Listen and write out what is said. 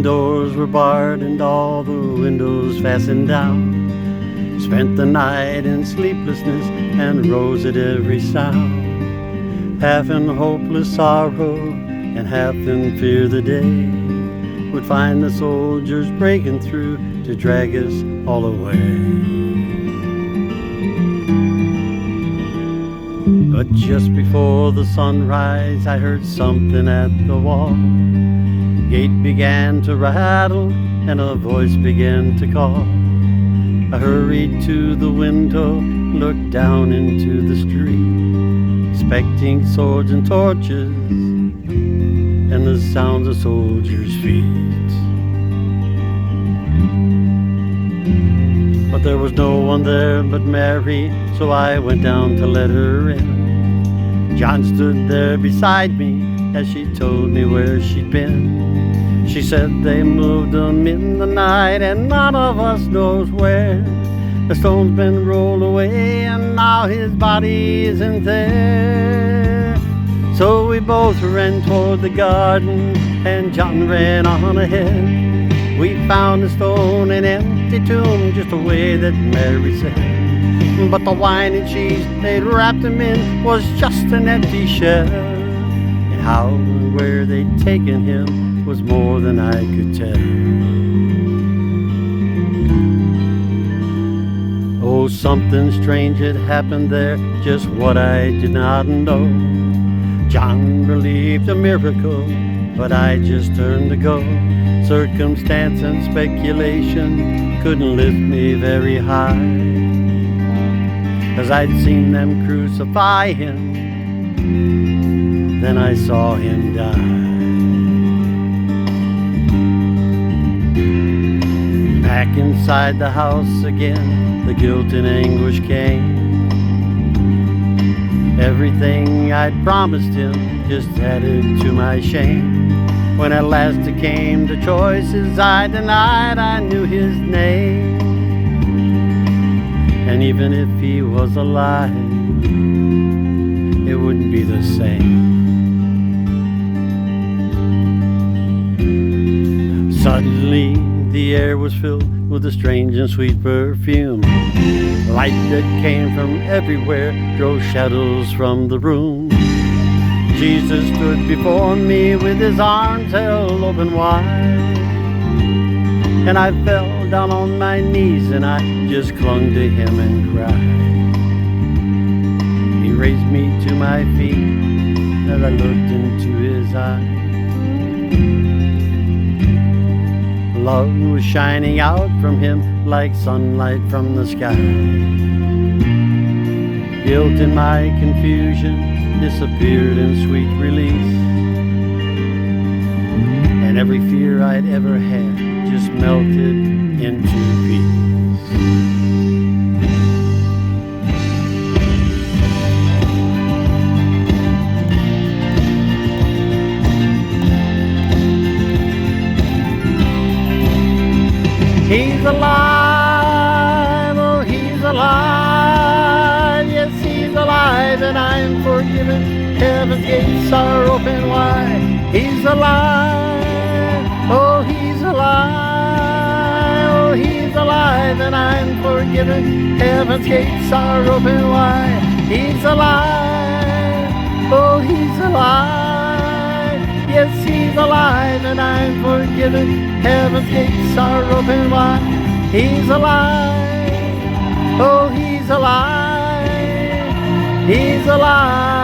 doors were barred and all the windows fastened down. Spent the night in sleeplessness and rose at every sound. Half in hopeless sorrow and half in fear the day would find the soldiers breaking through to drag us all away. But just before the sunrise I heard something at the wall. Gate began to rattle and a voice began to call. I hurried to the window, looked down into the street, expecting swords and torches and the sounds of soldiers' feet. But there was no one there but Mary, so I went down to let her in. John stood there beside me as she told me where she'd been. She said they moved him in the night and none of us knows where. The stone's been rolled away and now his body isn't there. So we both ran toward the garden and John ran on ahead. We found the stone an empty tomb, just the way that Mary said. But the wine and cheese they'd wrapped him in was just an empty shell. And how and where they'd taken him was more than I could tell. Oh, something strange had happened there, just what I did not know. John believed a miracle, but I just turned to go. Circumstance and speculation couldn't lift me very high, 'cause I'd seen them crucify him, then I saw him die. Back inside the house again, the guilt and anguish came. Everything I'd promised him just added to my shame. When at last it came to choices I denied, I knew his name. And even if he was alive, it wouldn't be the same. Suddenly the air was filled with a strange and sweet perfume. Light that came from everywhere drove shadows from the room. Jesus stood before me with his arms held open wide, and I fell down on my knees and I just clung to him and cried. He raised me to my feet as I looked into his eyes. Love was shining out from him like sunlight from the sky. Guilt in my confusion disappeared in sweet release, and every fear I'd ever had just melted into peace. He's alive, oh he's alive, yes he's alive and I'm forgiven. Heaven's gates are open wide. He's alive, oh he's alive, oh he's alive and I'm forgiven. Heaven's gates are open wide. He's alive, oh he's alive, yes he's alive and I'm forgiven. Heaven's gates are open wide. He's alive, oh he's alive, he's alive.